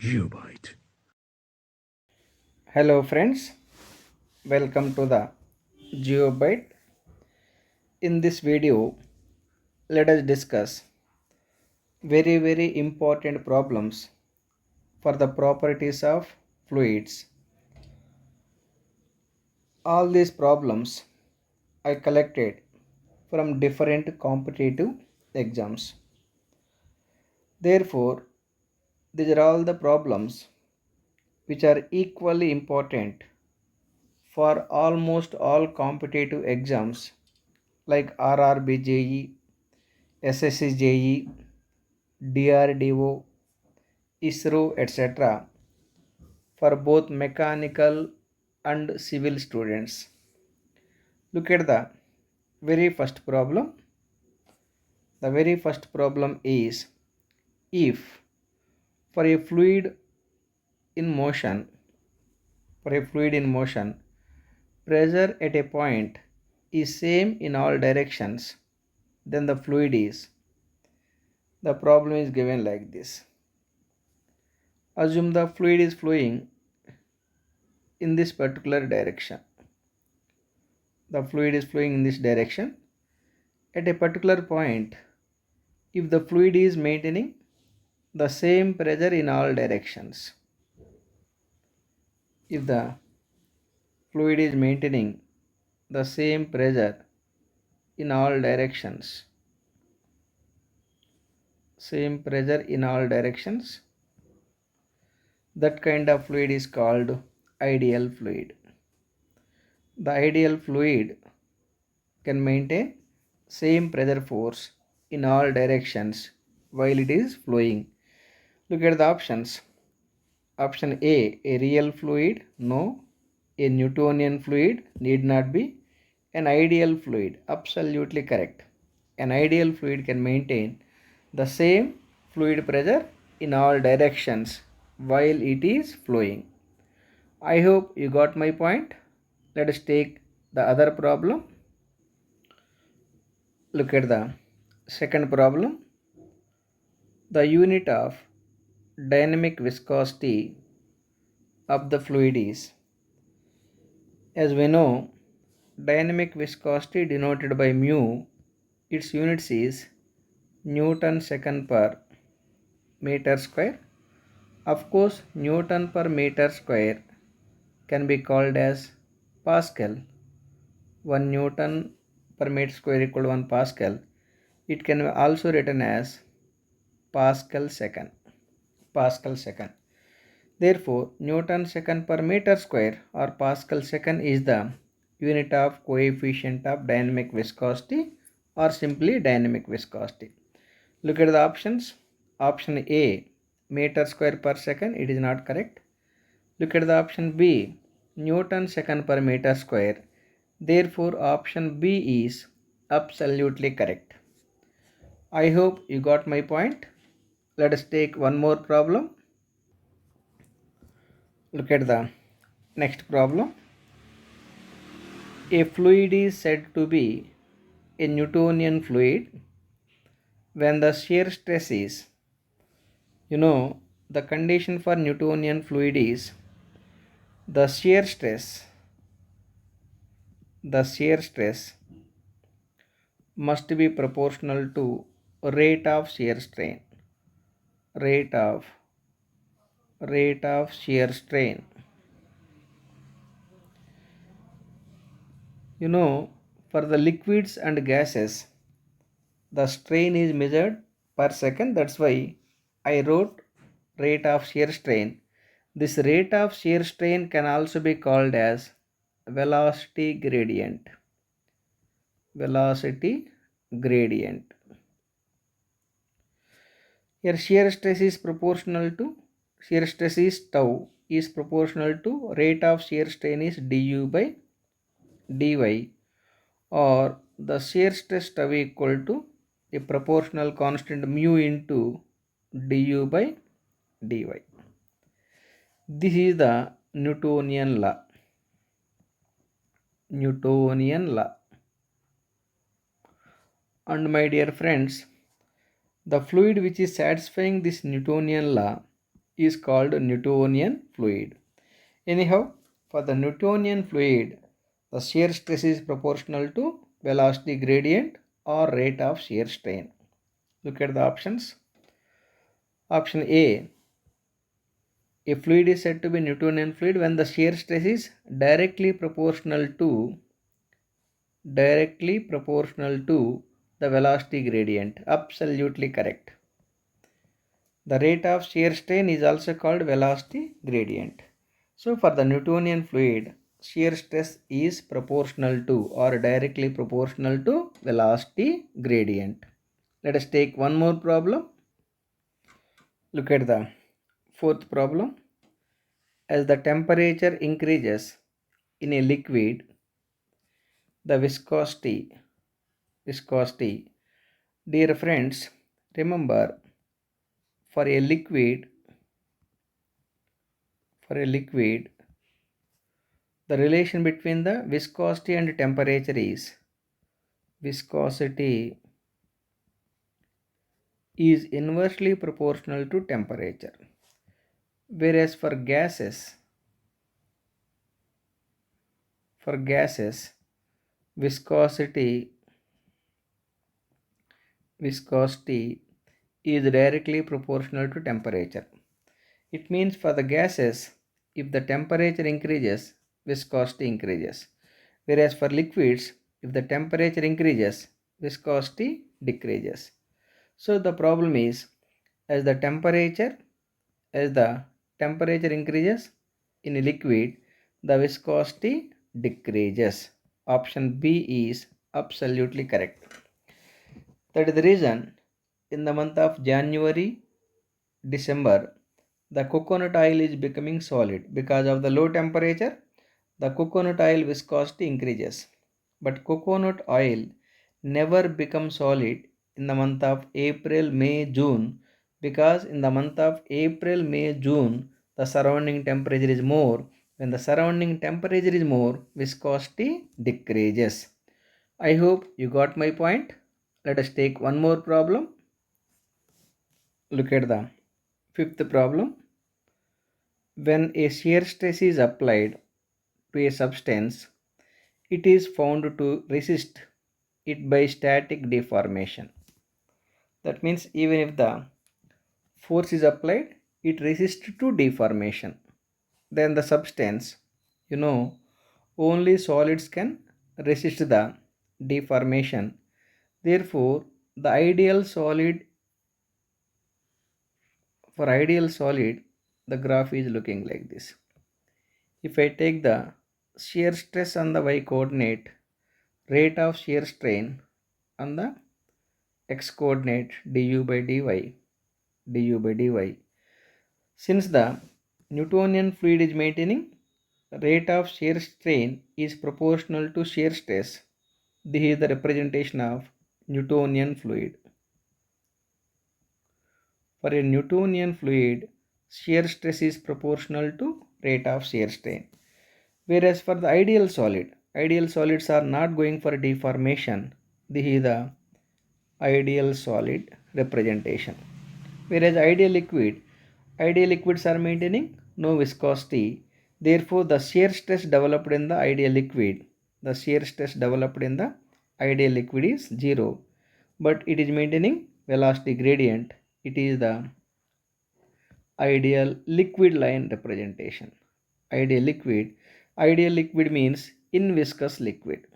Geobyte. Hello friends, welcome to the Geobyte. In this video, let us discuss very important problems for the properties of fluids. All these problems I collected from different competitive exams. Therefore, these are all the problems which are equally important for almost all competitive exams like RRBJE, SSCJE, DRDO, ISRO, etc. for both mechanical and civil students. Look at the very first problem. The very first problem is if for a fluid in motion, for a fluid in motion, pressure at a point is same in all directions, then the fluid is. The problem is given like this. Assume the fluid is flowing in this particular direction. The fluid is flowing in this direction. At a particular point, if the fluid is maintaining the same pressure in all directions, if the fluid is maintaining the same pressure in all directions, same pressure in all directions, that kind of fluid is called ideal fluid. The ideal fluid can maintain same pressure force in all directions while it is flowing. Look at the options. Option A real fluid, no. A Newtonian fluid, need not be. An ideal fluid, absolutely correct. An ideal fluid can maintain the same fluid pressure in all directions while it is flowing. I hope you got my point. Let us take the other problem. Look at the second problem. The unit of dynamic viscosity of the fluid is, as we know, dynamic viscosity denoted by mu, its units is Newton second per meter square. Of course, Newton per meter square can be called as Pascal. 1 Newton per meter square equal to 1 Pascal. It can be also written as Pascal second. Pascal second. Therefore, Newton second per meter square or Pascal second is the unit of coefficient of dynamic viscosity or simply dynamic viscosity. Look at the options. Option A, meter square per second, it is not correct. Look at the option B, Newton second per meter square. Therefore, option B is absolutely correct. I hope you got my point. Let us take one more problem. Look at the next problem. A fluid is said to be a Newtonian fluid when the shear stress is, the condition for Newtonian fluid is the shear stress, the shear stress must be proportional to rate of shear strain, rate of shear strain. For the liquids and gases, the strain is measured per second. That's why I wrote rate of shear strain. This rate of shear strain can also be called as velocity gradient. Velocity gradient. Here shear stress is tau is proportional to rate of shear strain is du by dy, or the shear stress tau equal to the proportional constant mu into du by dy. This is the Newtonian law. Newtonian law. And my dear friends, the fluid which is satisfying this Newtonian law is called Newtonian fluid. Anyhow, for the Newtonian fluid, the shear stress is proportional to velocity gradient or rate of shear strain. Look at the options. Option A, a fluid is said to be Newtonian fluid when the shear stress is directly proportional to the velocity gradient. Absolutely correct. The rate of shear strain is also called velocity gradient. So for the Newtonian fluid, shear stress is proportional to or directly proportional to velocity gradient. Let us take one more problem. Look at the fourth problem. As the temperature increases in a liquid, the viscosity. Dear friends, remember for a liquid, the relation between the viscosity and temperature is viscosity is inversely proportional to temperature, whereas for gases viscosity is directly proportional to temperature. It means for the gases, if the temperature increases, viscosity increases, whereas for liquids, if the temperature increases, viscosity decreases. So the problem is, as the temperature increases in a liquid, the viscosity decreases. Option B is absolutely correct. That is the reason in the month of January, December, the coconut oil is becoming solid because of the low temperature. The coconut oil viscosity increases, but coconut oil never becomes solid in the month of April, May, June, because in the month of April, May, June, the surrounding temperature is more. When the surrounding temperature is more, viscosity decreases. I hope you got my point. Let us take one more problem. Look at the fifth problem. When a shear stress is applied to a substance, it is found to resist it by static deformation. That means even if the force is applied, it resists to deformation. Then the substance, only solids can resist the deformation. Therefore, the ideal solid for ideal solid, the graph is looking like this. If I take the shear stress on the y coordinate, rate of shear strain on the x coordinate du by dy. Since the Newtonian fluid is maintaining rate of shear strain is proportional to shear stress, this is the representation of Newtonian fluid. For a Newtonian fluid, shear stress is proportional to rate of shear strain. Whereas for the ideal solids are not going for deformation. This is the ideal solid representation. Whereas ideal liquids are maintaining no viscosity. Therefore, the shear stress developed in the ideal liquid is 0. But it is maintaining velocity gradient. It is the ideal liquid line representation. Ideal liquid means in viscous liquid.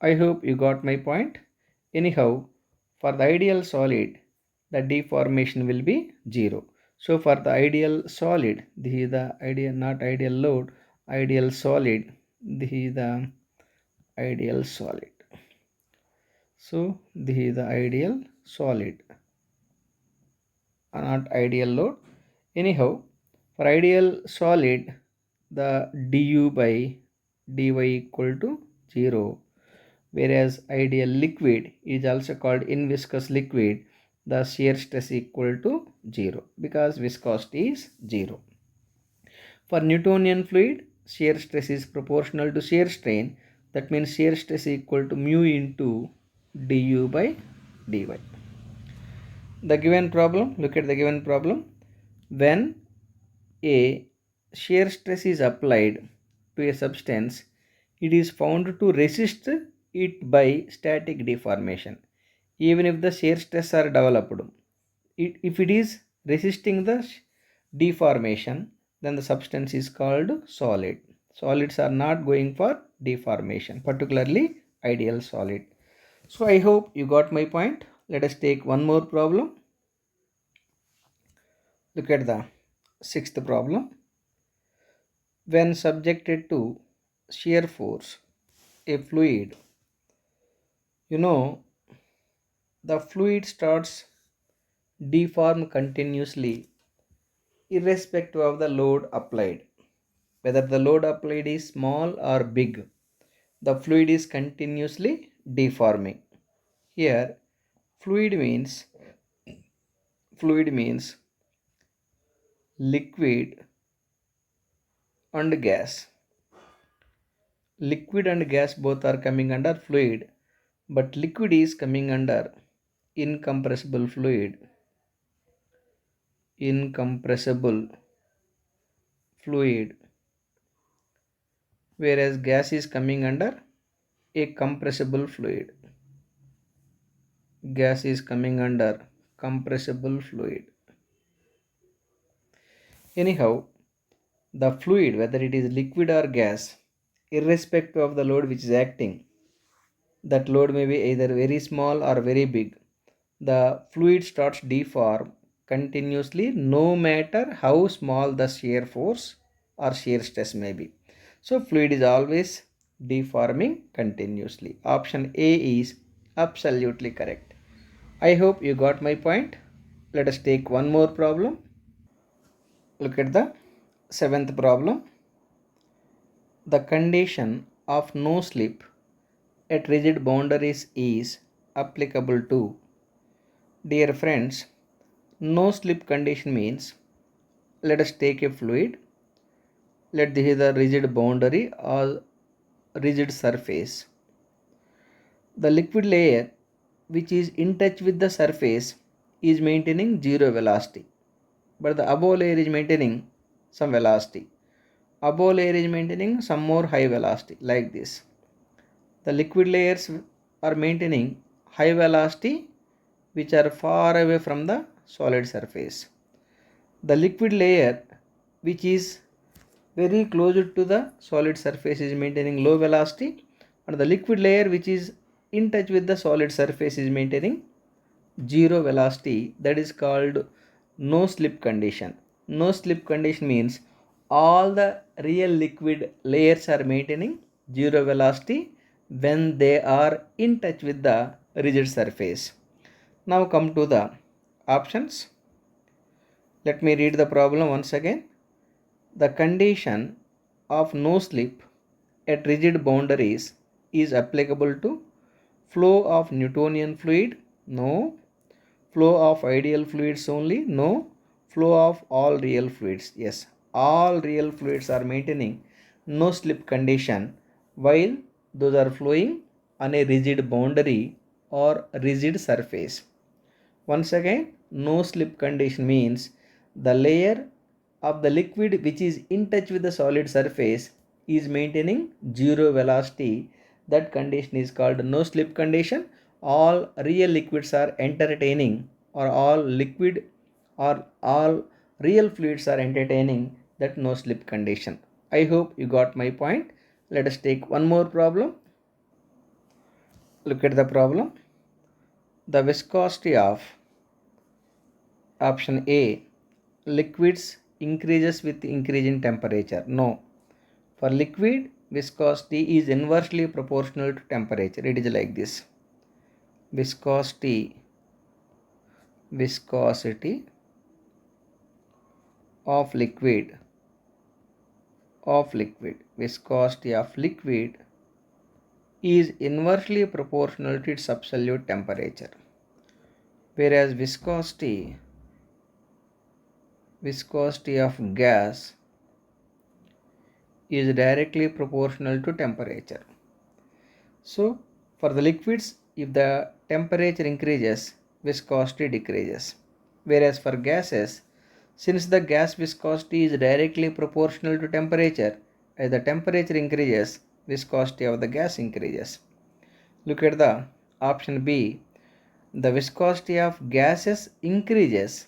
I hope you got my point. Anyhow, for the ideal solid, the deformation will be 0. So for the ideal solid, this is the ideal, not ideal load, ideal solid, this is the ideal solid. So this is the ideal solid, not ideal load. Anyhow, for ideal solid, the du by dy equal to 0. Whereas ideal liquid is also called in viscous liquid, the shear stress equal to 0 because viscosity is 0. For Newtonian fluid, shear stress is proportional to shear strain. That means shear stress equal to mu into du by dy. The given problem, look at the given problem. When a shear stress is applied to a substance, it is found to resist it by static deformation. Even if the shear stress are developed, if it is resisting the deformation, then the substance is called solid. Solids are not going for deformation, particularly ideal solid. So I hope you got my point. Let us take one more problem. Look at the sixth problem. When subjected to shear force, a fluid, you know, the fluid starts deform continuously irrespective of the load applied. Whether the load applied is small or big, the fluid is continuously deforming. Here, fluid means fluid means liquid and gas. Liquid and gas both are coming under fluid, but liquid is coming under incompressible fluid. Incompressible fluid, whereas gas is coming under a compressible fluid. Gas is coming under compressible fluid. Anyhow, the fluid, whether it is liquid or gas, irrespective of the load which is acting, that load may be either very small or very big, the fluid starts deform continuously no matter how small the shear force or shear stress may be. So fluid is always deforming continuously. Option A is absolutely correct. I hope you got my point. Let us take one more problem. Look at the seventh problem. The condition of no slip at rigid boundaries is applicable to. Dear friends, no slip condition means, let us take a fluid. Let this is the rigid boundary or rigid surface. The liquid layer which is in touch with the surface is maintaining zero velocity, but the above layer is maintaining some velocity. Above layer is maintaining some more high velocity, like this. The liquid layers are maintaining high velocity which are far away from the solid surface. The liquid layer which is very close to the solid surface is maintaining low velocity, and the liquid layer which is in touch with the solid surface is maintaining zero velocity. That is called no slip condition. No slip condition means all the real liquid layers are maintaining zero velocity when they are in touch with the rigid surface. Now come to the options. Let me read the problem once again. The condition of no slip at rigid boundaries is applicable to flow of Newtonian fluid, no. Flow of ideal fluids only, no. Flow of all real fluids, yes. All real fluids are maintaining no slip condition while those are flowing on a rigid boundary or rigid surface. Once again, no slip condition means the layer of the liquid which is in touch with the solid surface is maintaining zero velocity. That condition is called no slip condition. All real liquids are entertaining, or all liquid or all real fluids are entertaining that no slip condition. I hope you got my point. Let us take one more problem. Look at the problem. The viscosity of option A, liquids increases with increase in temperature. No. For liquid, viscosity is inversely proportional to temperature. It is like this. Viscosity of liquid viscosity of liquid is inversely proportional to its absolute temperature, whereas viscosity of gas is directly proportional to temperature. So for the liquids, if the temperature increases, viscosity decreases. Whereas for gases, since the gas viscosity is directly proportional to temperature, as the temperature increases, viscosity of the gas increases. Look at the option B. The viscosity of gases increases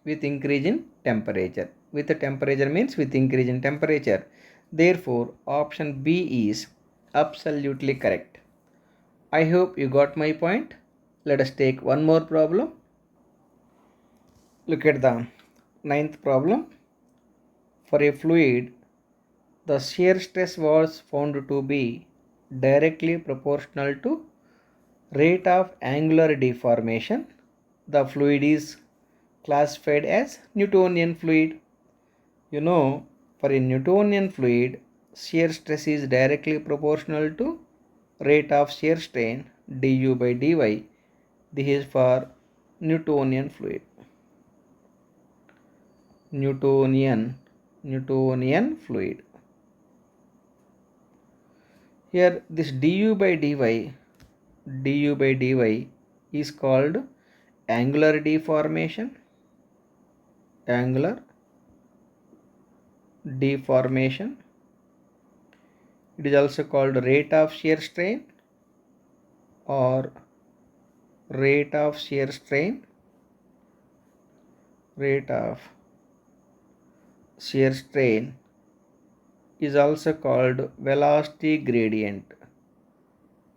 with increase in temperature. With the temperature means with increase in temperature. Therefore, option B is absolutely correct. I hope you got my point. Let us take one more problem. Look at the ninth problem. For a fluid, the shear stress was found to be directly proportional to rate of angular deformation. The fluid is classified as Newtonian fluid. You know, for a Newtonian fluid, shear stress is directly proportional to rate of shear strain du by dy. This is for Newtonian fluid. Newtonian fluid. Here this du by dy is called angular deformation. Angular deformation. It is also called rate of shear strain or rate of shear strain. Rate of shear strain is also called velocity gradient.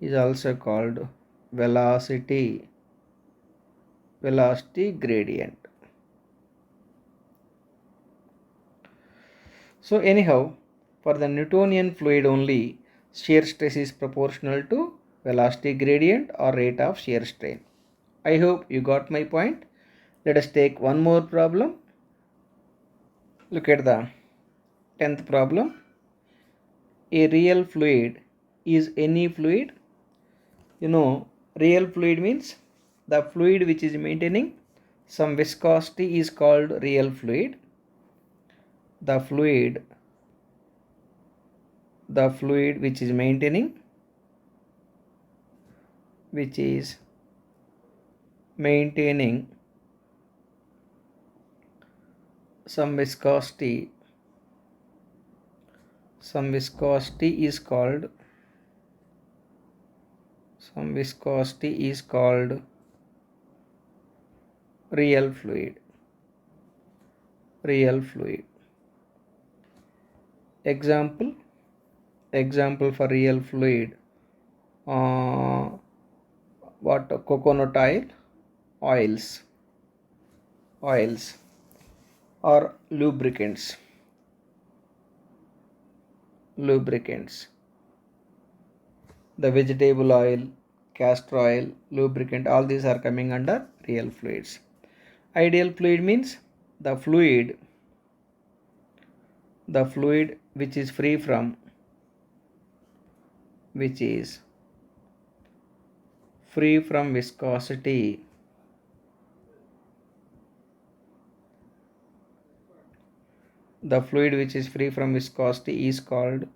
Is also called velocity gradient. So anyhow, for the Newtonian fluid only, shear stress is proportional to velocity gradient or rate of shear strain. I hope you got my point. Let us take one more problem. Look at the 10th problem. A real fluid is any fluid. You know, real fluid means the fluid which is maintaining some viscosity is called real fluid. The fluid which is maintaining some viscosity is called real fluid. Example for real fluid, what coconut oils or lubricants. The vegetable oil, castor oil, lubricant, all these are coming under real fluids. Ideal fluid means the fluid which is free from viscosity. The fluid which is free from viscosity is called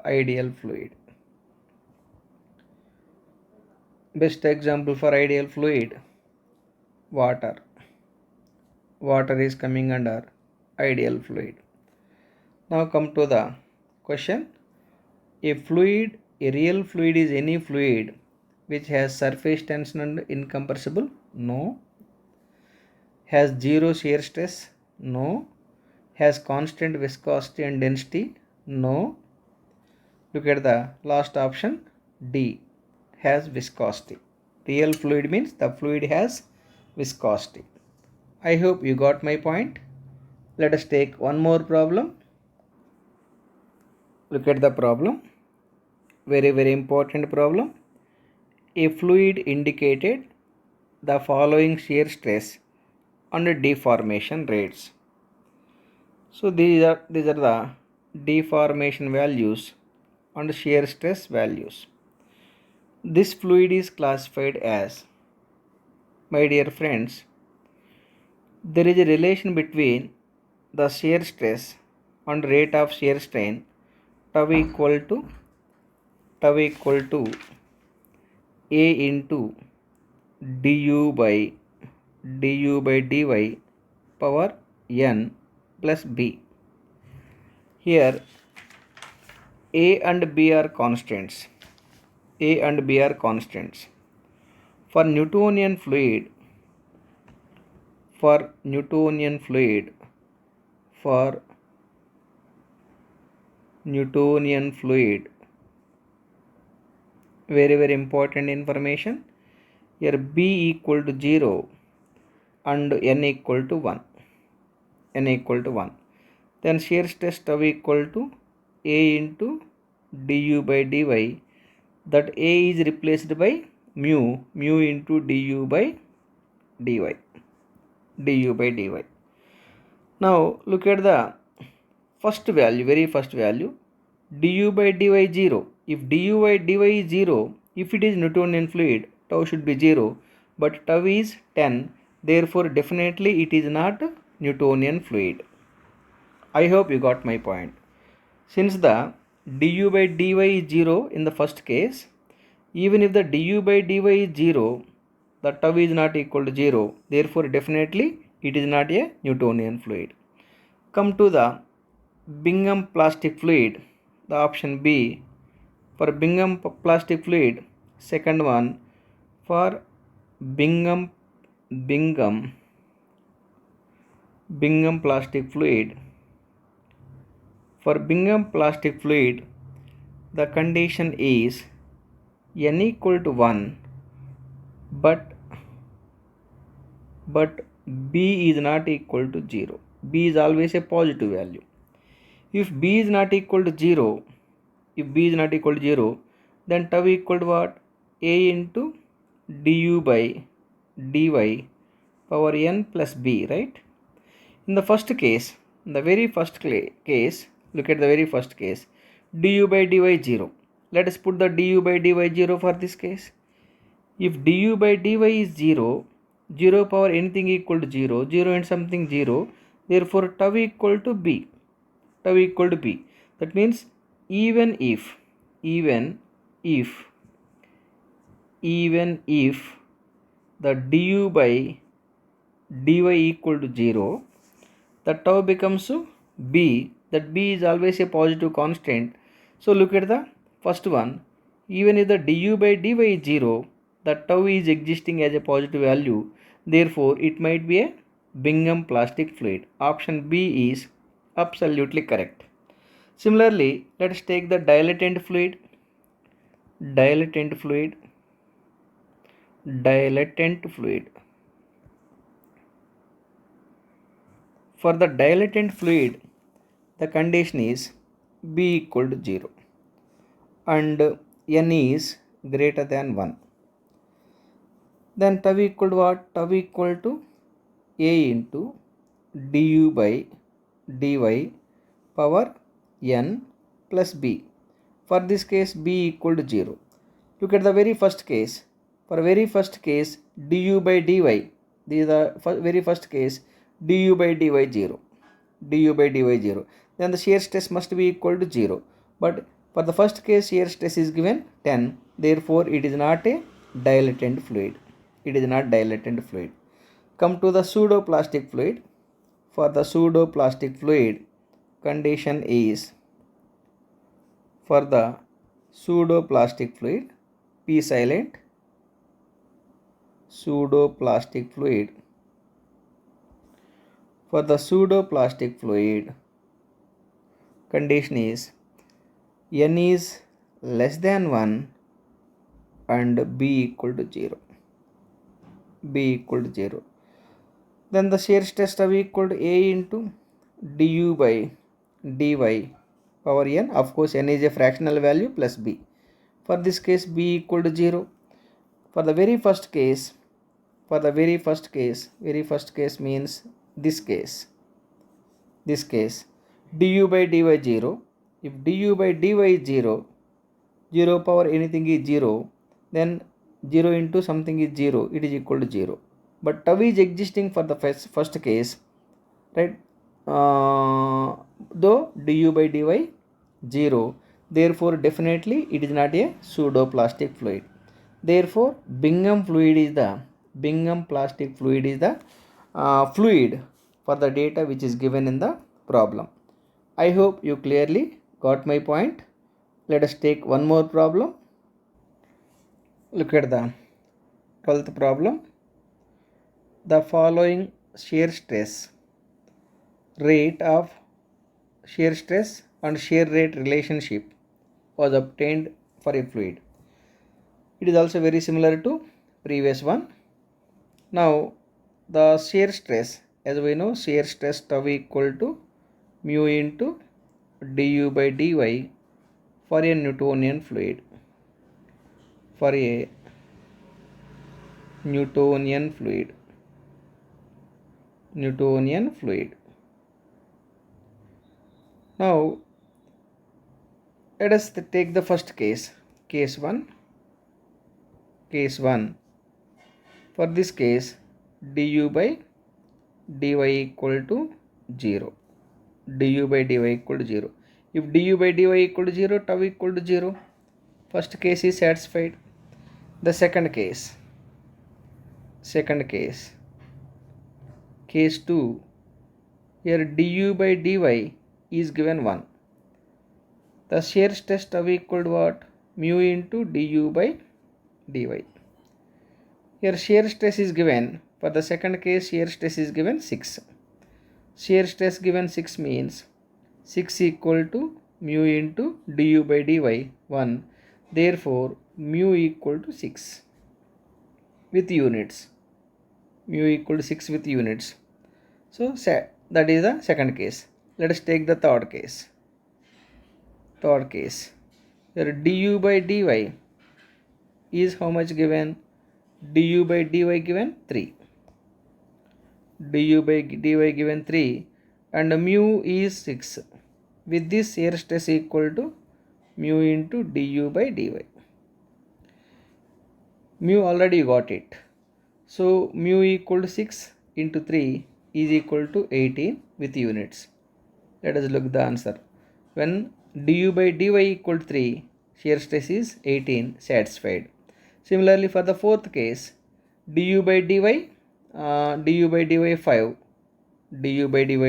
ideal fluid. Best example for ideal fluid, water is coming under ideal fluid. Now come to the question. A real fluid is any fluid which has surface tension and incompressible? No. Has zero shear stress? No. Has constant viscosity and density? No. Look at the last option, D, has viscosity. Real fluid means the fluid has viscosity. I hope you got my point. Let us take one more problem. Look at the problem. Very, very important problem. A fluid indicated the following shear stress and deformation rates. So these are the deformation values and shear stress values. This fluid is classified as, my dear friends, there is a relation between the shear stress and rate of shear strain tau equal to a into du by dy power n plus b. Here a and b are constants. A and b are constants. For Newtonian fluid, for Newtonian fluid, very very important information. Here b equal to 0 and n equal to 1. Then shear stress tau equal to a into du by dy. That a is replaced by mu into du by dy. Now look at the first value, very first value, du by dy 0. If du by dy is 0, if it is Newtonian fluid, tau should be 0, but tau is 10, therefore definitely it is not Newtonian fluid. I hope you got my point. Since the du by dy is 0 in the first case, even if the du by dy is 0, the tau is not equal to 0, therefore definitely it is not a Newtonian fluid. Come to the Bingham plastic fluid, the option B. For Bingham plastic fluid, second one, for Bingham plastic fluid, for Bingham plastic fluid, the condition is n equal to 1, but b is not equal to 0. B is always a positive value. If b is not equal to 0, then tau equal to what? A into du by dy power n plus b, right? In the first case, look at the very first case, du by dy 0. Let us put the du by dy 0 for this case. If du by dy is 0, 0 power anything equal to 0, 0 and something 0, therefore tau equal to b. That means even if the du by dy equal to 0, the tau becomes b. That b is always a positive constant. So look at the first one. Even if the du by dy is 0, the tau is existing as a positive value. Therefore, it might be a Bingham plastic fluid. Option B is absolutely correct. Similarly, let us take the dilatant fluid. For the dilatant fluid, the condition is b equal to 0 and n is greater than 1. Then tau equal to what? Tau equal to a into du by dy power n plus b. For this case, b equal to 0. Look at the very first case. For very first case, du by dy, this is the very first case, du by dy 0. Then the shear stress must be equal to 0. But for the first case, shear stress is given 10. Therefore, it is not a dilatant fluid. Come to the pseudoplastic fluid. For the pseudoplastic fluid, condition is, for the pseudoplastic fluid, P silent, pseudoplastic fluid. For the pseudoplastic fluid, condition is n is less than 1 and b equal to 0. Then the shear stress tau equal to a into du by dy power n. Of course, n is a fractional value plus b. For this case, b equal to 0. For the very first case means this case, du by dy 0. If du by dy is 0, 0 power anything is 0, then 0 into something is 0, it is equal to 0. But tau is existing for the first case, right? Though du by dy 0, Therefore, definitely it is not a pseudoplastic fluid. Therefore, Bingham plastic fluid is the fluid for the data which is given in the problem. I hope you clearly got my point. Let us take one more problem. Look at the 12th problem. The following shear stress and shear rate relationship was obtained for a fluid. It is also very similar to previous one. Now the shear stress, as we know, shear stress tau equal to mu into du by dy for a Newtonian fluid. For a Newtonian fluid. Now let us take the first case, case 1. For this case, du by dy equal to 0. Du by dy equal to 0. If du by dy equal to 0, tau equal to 0. First case is satisfied. The second case, case 2, here du by dy is given 1. The shear stress tau equal to what? Mu into du by dy. Here shear stress is given, for the second case shear stress is given 6. Shear stress given 6 means 6 equal to mu into du by dy 1. Therefore, mu equal to 6 with units. Mu equal to 6 with units. So that is the second case. Let us take the third case. Here du by dy is how much given? Du by dy given 3. Du by dy given 3 and mu is 6. With this, shear stress equal to mu into du by dy. Mu already got it. So mu equal to 6 into 3 is equal to 18 with units. Let us look the answer. When du by dy equal to 3, shear stress is 18, satisfied. Similarly, for the fourth case, du by dy 5. Du by dy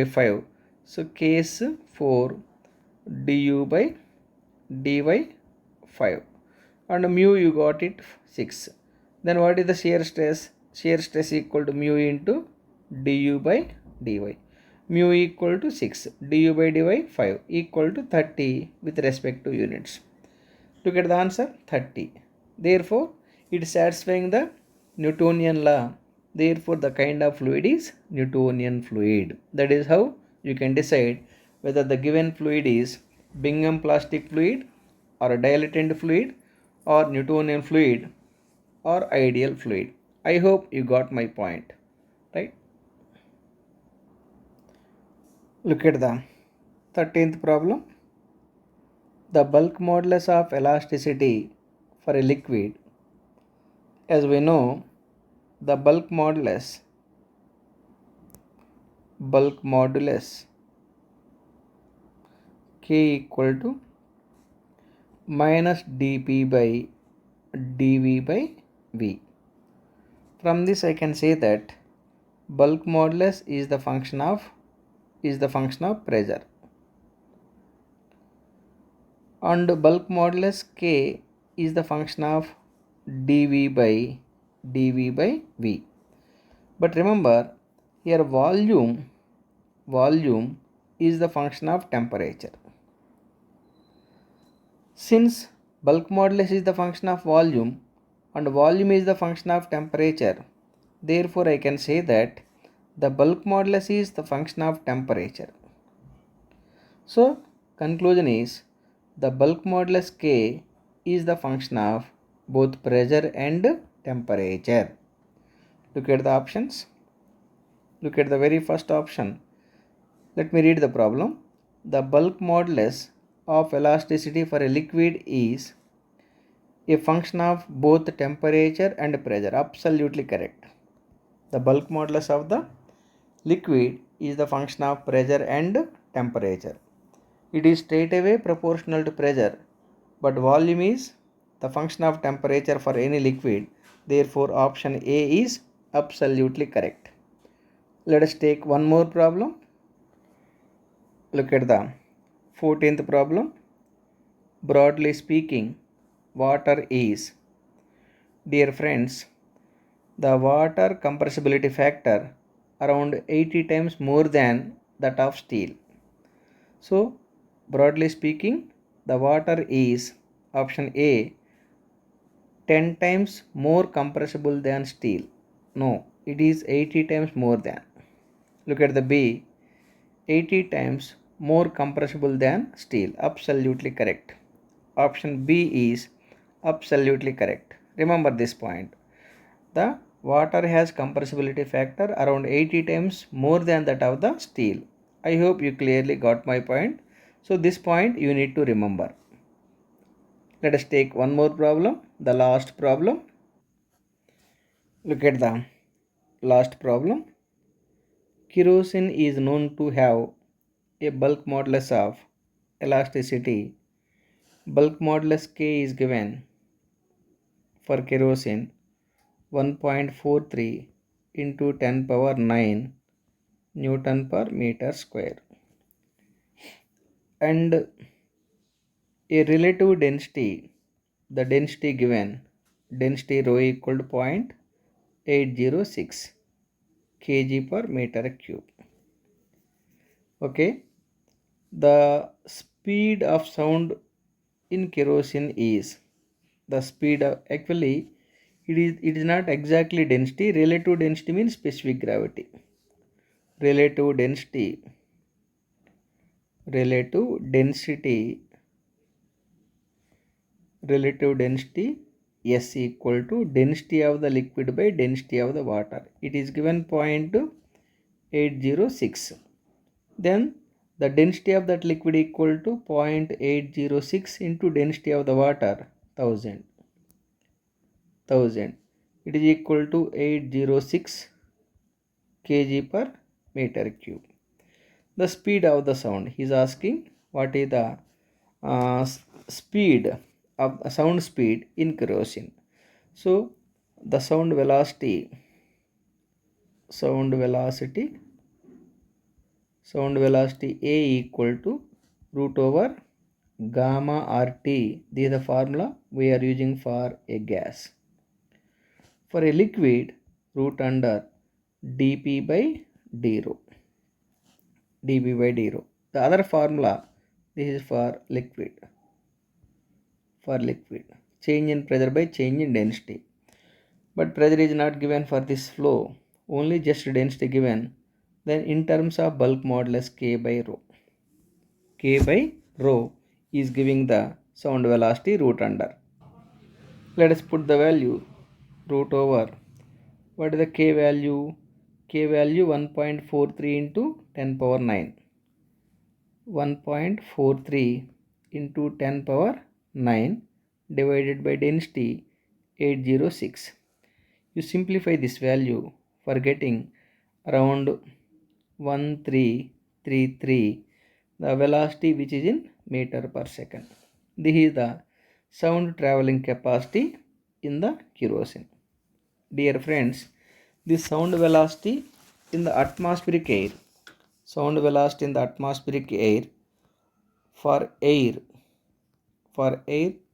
5. So case 4, du by dy 5. And mu you got it 6. Then what is the shear stress? Shear stress equal to mu into du by dy. Mu equal to 6. Du by dy 5 equal to 30 with respect to units. Look at the answer, 30. Therefore, it is satisfying the Newtonian law. Therefore, the kind of fluid is Newtonian fluid. That is how you can decide whether the given fluid is Bingham plastic fluid or a dilatant fluid or Newtonian fluid or ideal fluid. I hope you got my point, right? Look at the 13th problem. The bulk modulus of elasticity for a liquid. As we know, the bulk modulus K equal to minus dP by dV by V. From this I can say that bulk modulus is the function of pressure, and bulk modulus K is the function of dV by V. But remember, here volume is the function of temperature. Since bulk modulus is the function of volume and volume is the function of temperature, therefore I can say that the bulk modulus is the function of temperature. So conclusion is the bulk modulus K is the function of both pressure and temperature. Look at the options. Look at the very first option. Let me read the problem. The bulk modulus of elasticity for a liquid is a function of both temperature and pressure. Absolutely correct. The bulk modulus of the liquid is the function of pressure and temperature. It is straight away proportional to pressure but volume is the function of temperature for any liquid. Therefore, option A is absolutely correct. Let us take one more problem. Look at the 14th problem. Broadly speaking, water is. Dear friends, the water compressibility factor around 80 times more than that of steel. So, broadly speaking, the water is option A 10 times more compressible than steel. No, it is 80 times more than. Look at the B, 80 times more compressible than steel. Absolutely correct. Option B is absolutely correct. Remember this point. The water has compressibility factor around 80 times more than that of the steel. I hope you clearly got my point. So this point you need to remember. Let us take one more problem, the last problem. Look at the last problem. Kerosene is known to have a bulk modulus of elasticity. Bulk modulus K is given for kerosene 1.43 into 10 power 9 Newton per meter square, and a relative density, the density given, density rho equal to 0.806 kg per meter cube. Okay, the speed of sound in kerosene is, the speed of, actually it is not exactly density. Relative density means specific gravity. Relative density, relative density, relative density S equal to density of the liquid by density of the water. It is given 0.806. Then the density of that liquid equal to 0.806 into density of the water 1000. It is equal to 806 kg per meter cube. The speed of the sound, he is asking what is the speed of sound speed in kerosene. So the sound velocity A equal to root over gamma RT. This is the formula we are using for a gas. For a liquid, root under dP by d rho. dP by d rho. The other formula, this is for liquid. For liquid, change in pressure by change in density. But pressure is not given for this flow, only just density given. Then in terms of bulk modulus K by rho. K by rho is giving the sound velocity root under. Let us put the value root over. What is the K value? K value 1.43 into 10 power 9. 1.43 into 10 power 9 divided by density 806. You simplify this value for getting around 1333, the velocity which is in meter per second. This is the sound traveling capacity in the kerosene. Dear friends, this sound velocity in the atmospheric air, sound velocity in the atmospheric air, for air,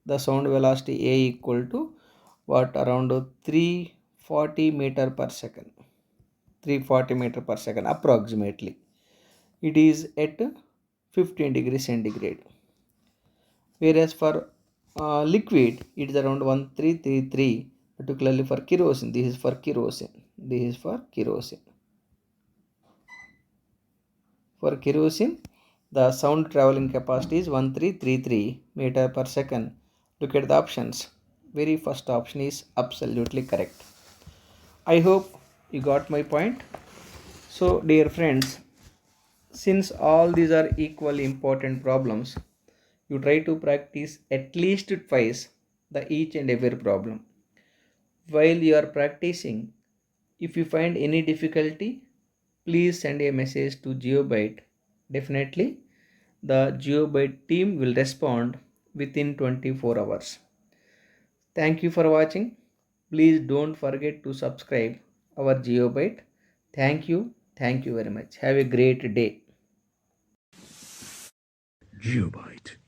the sound velocity A equal to what, around 340 meter per second. 340 meter per second approximately. It is at 15 degrees centigrade. Whereas for liquid, it is around 1333, particularly for kerosene. This is for kerosene. This is for kerosene. For kerosene, the sound traveling capacity is 1333 meter per second. Look at the options. Very first option is absolutely correct. I hope you got my point. So, dear friends, since all these are equally important problems, you try to practice at least twice the each and every problem. While you are practicing, if you find any difficulty, please send a message to GeoByte. Definitely, the GeoByte team will respond within 24 hours. Thank you for watching. Please don't forget to subscribe our GeoByte. Thank you. Thank you very much. Have a great day. GeoByte.